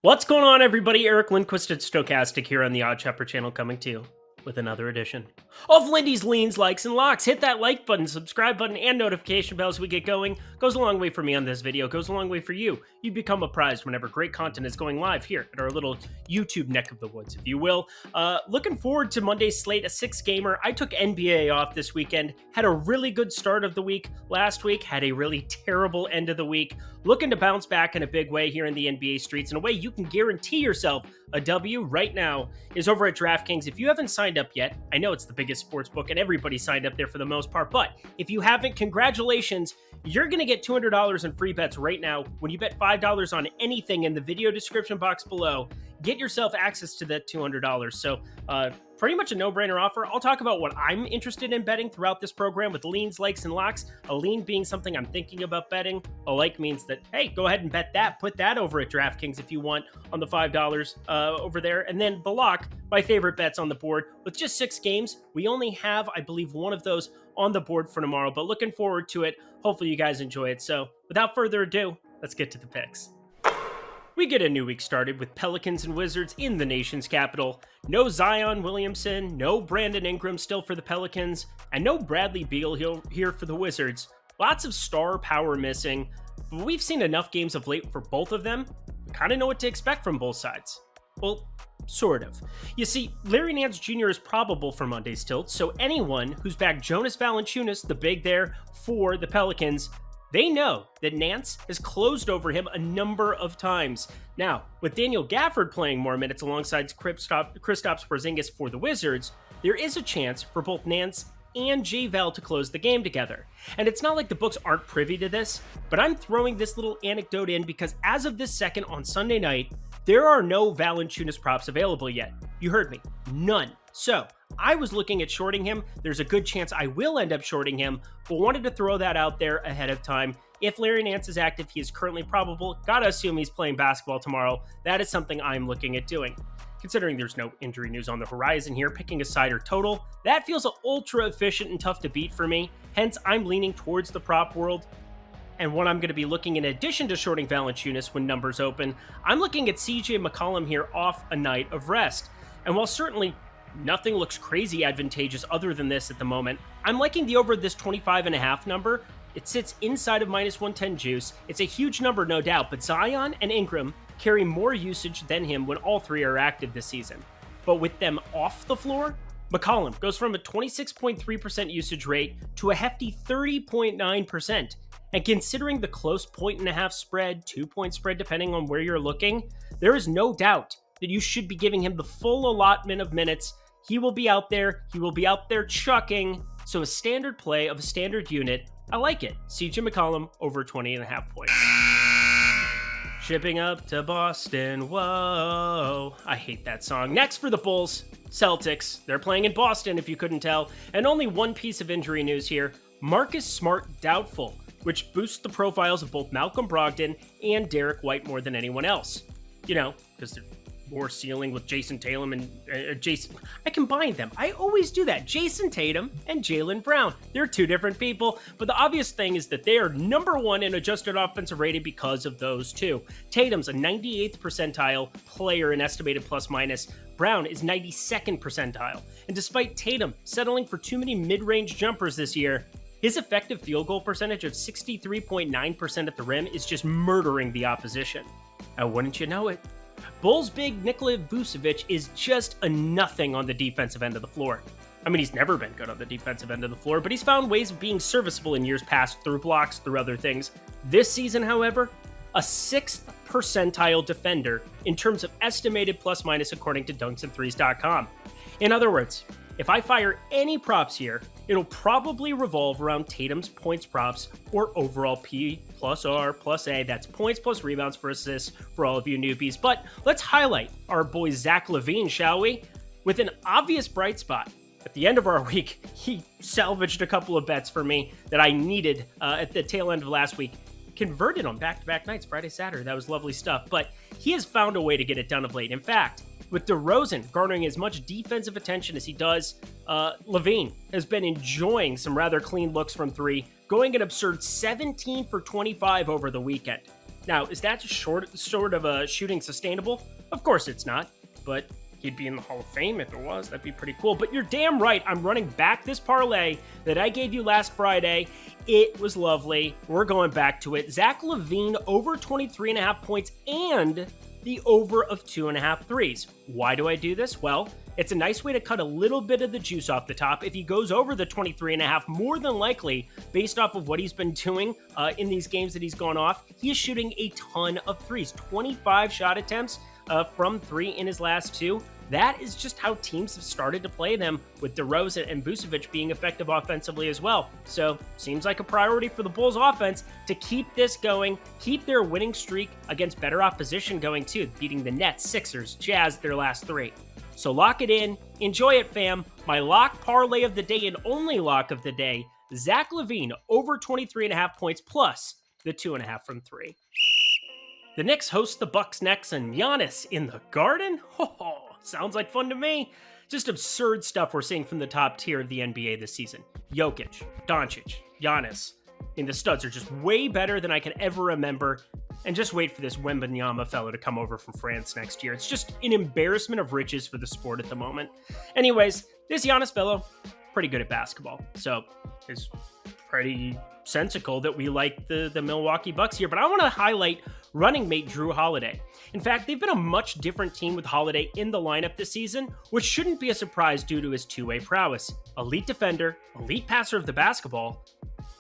What's going on, everybody? Eric Lindquist at Stochastic here on the Odd Chopper channel, coming to you with another edition of Lindy's Leans, Likes, and Locks. Hit that like button, subscribe button, and notification bell as we get going. Goes a long way for me on this video, goes a long way for you. You become apprised whenever great content is going live here at our little YouTube neck of the woods, if you will. Looking forward to Monday's slate, a 6-gamer. I took NBA off this weekend, had a really good start of the week last week, had a really terrible end of the week. Looking to bounce back in a big way here in the NBA streets, in a way you can guarantee yourself a W right now is over at DraftKings. If you haven't signed up yet, I know it's the biggest sports book and everybody signed up there for the most part, but if you haven't, congratulations. You're going to get $200 in free bets right now when you bet $5 on anything in the video description box below. Get yourself access to that $200. So pretty much a no-brainer offer. I'll talk about what I'm interested in betting throughout this program with leans, likes, and locks. A lean being something I'm thinking about betting. A like means that, hey, go ahead and bet that. Put that over at DraftKings if you want on the $5 over there. And then the lock, my favorite bets on the board. With just 6 games, we only have, I believe, one of those on the board for tomorrow, but looking forward to it. Hopefully you guys enjoy it. So without further ado, let's get to the picks. We get a new week started with Pelicans and Wizards in the nation's capital. No Zion Williamson, no Brandon Ingram still for the Pelicans, and no Bradley Beal here for the Wizards. Lots of star power missing, but we've seen enough games of late for both of them. We kind of know what to expect from both sides. Well, sort of. You see, Larry Nance Jr. is probable for Monday's tilt, so anyone who's backed Jonas Valanciunas, the big there, for the Pelicans, they know that Nance has closed over him a number of times. Now, with Daniel Gafford playing more minutes alongside Kristaps Porzingis for the Wizards, there is a chance for both Nance and J-Val to close the game together. And it's not like the books aren't privy to this, but I'm throwing this little anecdote in because as of this second on Sunday night, there are no Valanciunas props available yet. You heard me. None. So, I was looking at shorting him. There's a good chance I will end up shorting him, but wanted to throw that out there ahead of time. If Larry Nance is active, he is currently probable. Gotta assume he's playing basketball tomorrow. That is something I'm looking at doing. Considering there's no injury news on the horizon here, picking a side or total, that feels ultra efficient and tough to beat for me. Hence, I'm leaning towards the prop world. And what I'm going to be looking in addition to shorting Valanciunas when numbers open, I'm looking at CJ McCollum here off a night of rest. And while certainly nothing looks crazy advantageous other than this at the moment, I'm liking the over this 25.5 number. It sits inside of minus 110 juice. It's a huge number, no doubt, but Zion and Ingram carry more usage than him when all three are active this season. But with them off the floor, McCollum goes from a 26.3% usage rate to a hefty 30.9%. And considering the close 1.5 spread, 2-point spread, depending on where you're looking, there is no doubt that you should be giving him the full allotment of minutes. He will be out there. He will be out there chucking. So a standard play of a standard unit, I like it. CJ McCollum over 20.5 points. Shipping up to Boston, whoa. I hate that song. Next for the Bulls, Celtics. They're playing in Boston, if you couldn't tell. And only one piece of injury news here. Marcus Smart doubtful, which boosts the profiles of both Malcolm Brogdon and Derek White more than anyone else. You know, because they're more ceiling with Jason Tatum and Jason. I combine them. I always do that. Jason Tatum and Jaylen Brown. They're two different people, but the obvious thing is that they are number one in adjusted offensive rating because of those two. Tatum's a 98th percentile player in estimated plus minus. Brown is 92nd percentile. And despite Tatum settling for too many mid-range jumpers this year, his effective field goal percentage of 63.9% at the rim is just murdering the opposition. And wouldn't you know it, Bulls' big Nikola Vucevic is just a nothing on the defensive end of the floor. I mean, he's never been good on the defensive end of the floor, but he's found ways of being serviceable in years past through blocks, through other things. This season, however, a 6th percentile defender in terms of estimated plus minus according to dunksandthrees.com. In other words, if I fire any props here, it'll probably revolve around Tatum's points props or overall P plus R plus A. That's points plus rebounds for assists for all of you newbies. But let's highlight our boy Zach LaVine, shall we? With an obvious bright spot. At the end of our week, he salvaged a couple of bets for me that I needed at the tail end of last week. Converted on back-to-back nights, Friday, Saturday. That was lovely stuff. But he has found a way to get it done of late. In fact, with DeRozan garnering as much defensive attention as he does, LaVine has been enjoying some rather clean looks from three, going an absurd 17 for 25 over the weekend. Now, is that sort of a shooting sustainable? Of course it's not, but he'd be in the Hall of Fame if it was. That'd be pretty cool. But you're damn right, I'm running back this parlay that I gave you last Friday. It was lovely. We're going back to it. Zach LaVine over 23.5 points and the over of 2.5 threes. Why do I do this? Well, it's a nice way to cut a little bit of the juice off the top. If he goes over the 23.5, more than likely, based off of what he's been doing in these games that he's gone off, he is shooting a ton of threes. 25 shot attempts from three in his last two. That is just how teams have started to play them, with DeRozan and Vucevic being effective offensively as well. So, seems like a priority for the Bulls offense to keep this going, keep their winning streak against better opposition going too, beating the Nets, Sixers, Jazz their last three. So lock it in, enjoy it fam. My lock parlay of the day and only lock of the day, Zach LaVine over 23.5 points plus the 2.5 from three. The Knicks host the Bucks next, and Giannis in the Garden? Oh, sounds like fun to me. Just absurd stuff we're seeing from the top tier of the NBA this season. Jokic, Doncic, Giannis. The studs are just way better than I can ever remember. And just wait for this Wembanyama fellow to come over from France next year. It's just an embarrassment of riches for the sport at the moment. Anyways, this Giannis fellow, pretty good at basketball. So it's pretty sensical that we like the Milwaukee Bucks here. But I want to highlight running mate Jrue Holiday. In fact, they've been a much different team with Holiday in the lineup this season, which shouldn't be a surprise due to his two-way prowess. Elite defender, elite passer of the basketball,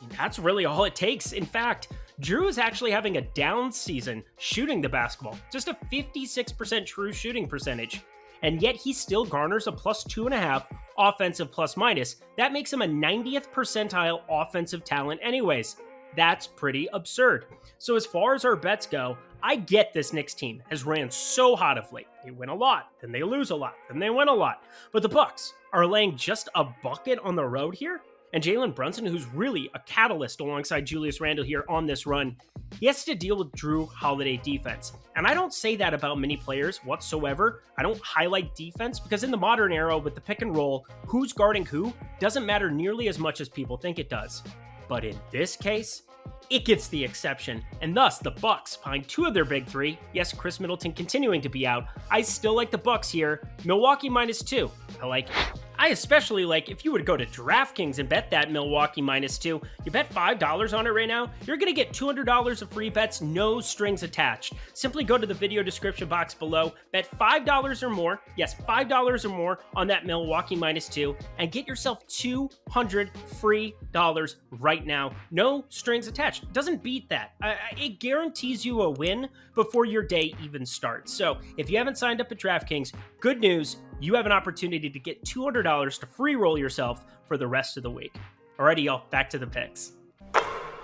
and that's really all it takes. In fact, Jrue is actually having a down season shooting the basketball, just a 56% true shooting percentage. And yet he still garners a plus 2.5 offensive plus minus. That makes him a 90th percentile offensive talent anyways. That's pretty absurd. So as far as our bets go, I get this Knicks team has ran so hot of late. They win a lot, then they lose a lot, then they win a lot. But the Bucks are laying just a bucket on the road here. And Jalen Brunson, who's really a catalyst alongside Julius Randle here on this run, he has to deal with Jrue Holiday defense. And I don't say that about many players whatsoever. I don't highlight defense because in the modern era with the pick and roll, who's guarding who doesn't matter nearly as much as people think it does. But in this case, it gets the exception, and thus the Bucks find two of their big three. Yes, Chris Middleton continuing to be out. I still like the Bucks here. Milwaukee -2. I like it. I especially like if you would go to DraftKings and bet that Milwaukee -2. You bet $5 on it right now, you're going to get $200 of free bets, no strings attached. Simply go to the video description box below, bet $5 or more, yes, $5 or more on that Milwaukee -2, and get yourself $200 free dollars right now. No strings attached. Doesn't beat that. It guarantees you a win before your day even starts. So if you haven't signed up at DraftKings, good news. You have an opportunity to get $200 to free roll yourself for the rest of the week. Alrighty, y'all, back to the picks.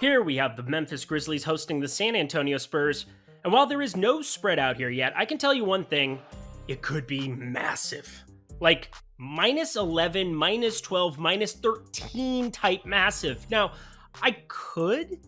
Here we have the Memphis Grizzlies hosting the San Antonio Spurs. And while there is no spread out here yet, I can tell you one thing. It could be massive. Like -11, -12, -13 type massive. Now, I could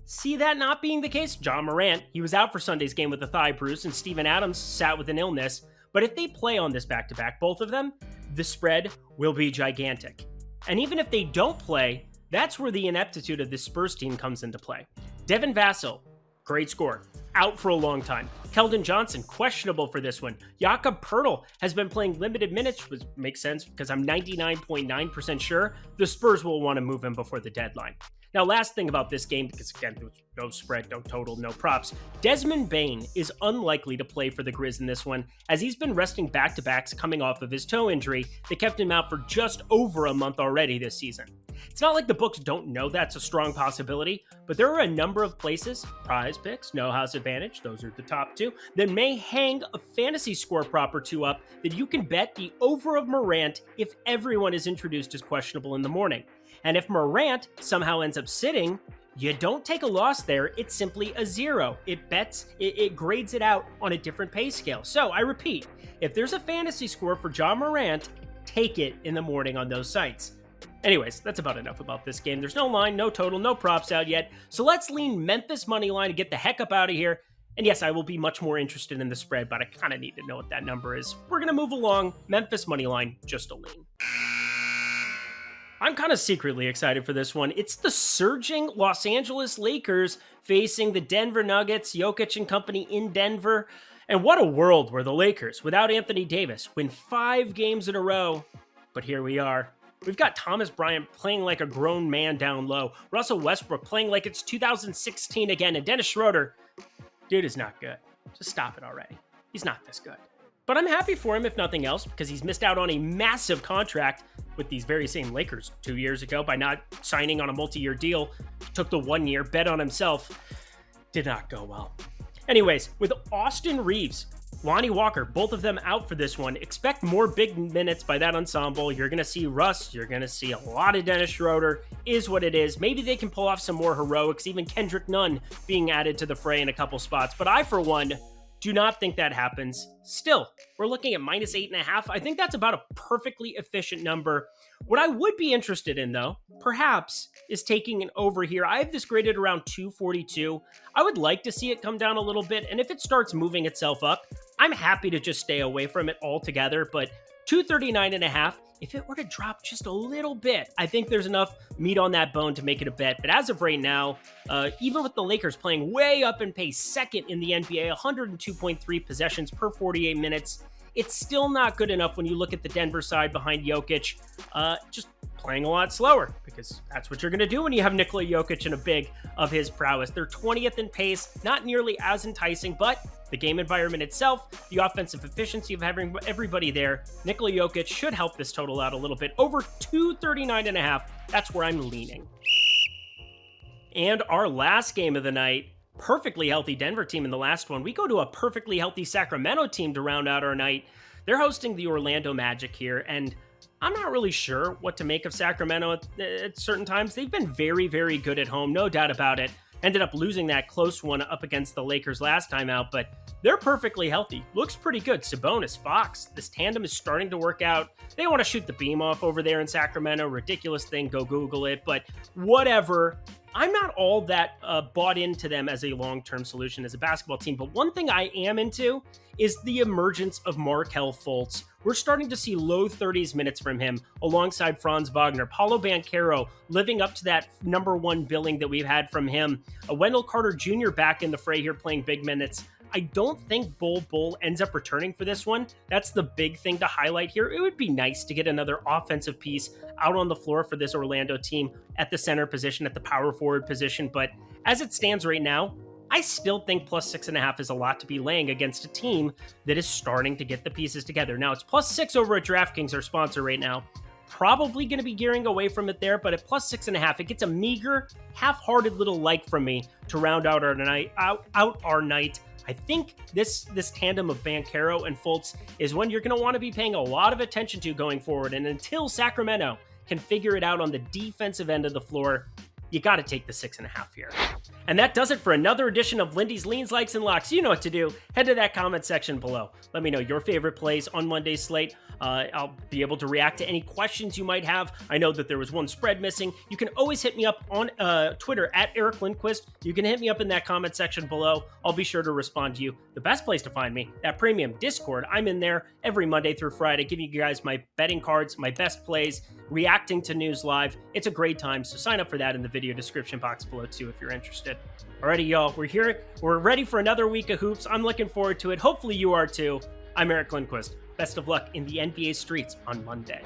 see that not being the case. John Morant, he was out for Sunday's game with a thigh bruise, and Steven Adams sat with an illness. But if they play on this back-to-back, both of them, the spread will be gigantic. And even if they don't play, that's where the ineptitude of this Spurs team comes into play. Devin Vassell, great score, out for a long time. Keldon Johnson, questionable for this one. Jakob Poeltl has been playing limited minutes, which makes sense because I'm 99.9% sure the Spurs will want to move him before the deadline. Now, last thing about this game, because again, there was no spread, no total, no props. Desmond Bane is unlikely to play for the Grizz in this one, as he's been resting back-to-backs coming off of his toe injury that kept him out for just over a month already this season. It's not like the books don't know that's a strong possibility, but there are a number of places, Prize Picks, No House Advantage, those are the top two, that may hang a fantasy score prop or two up that you can bet the over of Morant if everyone is introduced as questionable in the morning. And if Morant somehow ends up sitting, you don't take a loss there. It's simply a zero. It grades it out on a different pay scale. So I repeat, if there's a fantasy score for John Morant, take it in the morning on those sites. Anyways, that's about enough about this game. There's no line, no total, no props out yet. So let's lean Memphis money line to get the heck up out of here. And yes, I will be much more interested in the spread, but I kind of need to know what that number is. We're going to move along. Memphis money line, just a lean. I'm kind of secretly excited for this one. It's the surging Los Angeles Lakers facing the Denver Nuggets, Jokic and company in Denver. And what a world where the Lakers, without Anthony Davis, win 5 games in a row. But here we are. We've got Thomas Bryant playing like a grown man down low, Russell Westbrook playing like it's 2016 again, and Dennis Schroeder, dude is not good. Just stop it already. He's not this good. But I'm happy for him, if nothing else, because he's missed out on a massive contract with these very same Lakers 2 years ago by not signing on a multi-year deal. Took the 1 year, bet on himself. Did not go well. Anyways, with Austin Reeves, Lonnie Walker, both of them out for this one, expect more big minutes by that ensemble. You're going to see Russ. You're going to see a lot of Dennis Schroeder. Is what it is. Maybe they can pull off some more heroics, even Kendrick Nunn being added to the fray in a couple spots. But I, for one, do not think that happens. Still, we're looking at -8.5. I think that's about a perfectly efficient number. What I would be interested in, though, perhaps, is taking an over here. I have this graded around 242. I would like to see it come down a little bit, and if it starts moving itself up, I'm happy to just stay away from it altogether, but 239.5, if it were to drop just a little bit, I think there's enough meat on that bone to make it a bet. But as of right now, even with the Lakers playing way up in pace, second in the NBA, 102.3 possessions per 48 minutes, it's still not good enough when you look at the Denver side behind Jokic, just playing a lot slower, because that's what you're going to do when you have Nikola Jokic and a big of his prowess. They're 20th in pace, not nearly as enticing, but the game environment itself, the offensive efficiency of having everybody there, Nikola Jokic should help this total out a little bit. Over 239.5, that's where I'm leaning. And our last game of the night, perfectly healthy Denver team in the last one. We go to a perfectly healthy Sacramento team to round out our night. They're hosting the Orlando Magic here, and I'm not really sure what to make of Sacramento at certain times. They've been very, very good at home, no doubt about it. Ended up losing that close one up against the Lakers last time out, but they're perfectly healthy. Looks pretty good. Sabonis, Fox, this tandem is starting to work out. They want to shoot the beam off over there in Sacramento. Ridiculous thing. Go Google it, but whatever. I'm not all that bought into them as a long-term solution as a basketball team, but one thing I am into is the emergence of Markelle Fultz. We're starting to see low 30s minutes from him alongside Franz Wagner. Paolo Banchero living up to that #1 billing that we've had from him. Wendell Carter Jr. back in the fray here playing big minutes. I don't think Bull ends up returning for this one. That's the big thing to highlight here. It would be nice to get another offensive piece out on the floor for this Orlando team at the center position, at the power forward position. But as it stands right now, I still think +6.5 is a lot to be laying against a team that is starting to get the pieces together. Now, it's +6 over at DraftKings, our sponsor right now. Probably going to be gearing away from it there, but at +6.5, it gets a meager, half-hearted little like from me to round out our night. I think this tandem of Banchero and Fultz is one you're going to want to be paying a lot of attention to going forward. And until Sacramento can figure it out on the defensive end of the floor, you got to take the 6.5 here. And that does it for another edition of Lindy's Leans, Likes, and Locks. You know what to do. Head to that comment section below. Let me know your favorite plays on Monday's slate. I'll be able to react to any questions you might have. I know that there was one spread missing. You can always hit me up on Twitter at Eric Lindquist. You can hit me up in that comment section below. I'll be sure to respond to you. The best place to find me, that premium Discord. I'm in there every Monday through Friday, giving you guys my betting cards, my best plays, reacting to news live. It's a great time, so sign up for that in the video description box below too if you're interested. Alrighty, y'all, we're here. We're ready for another week of hoops. I'm looking forward to it. Hopefully you are too. I'm Eric Lindquist. Best of luck in the NBA streets on Monday.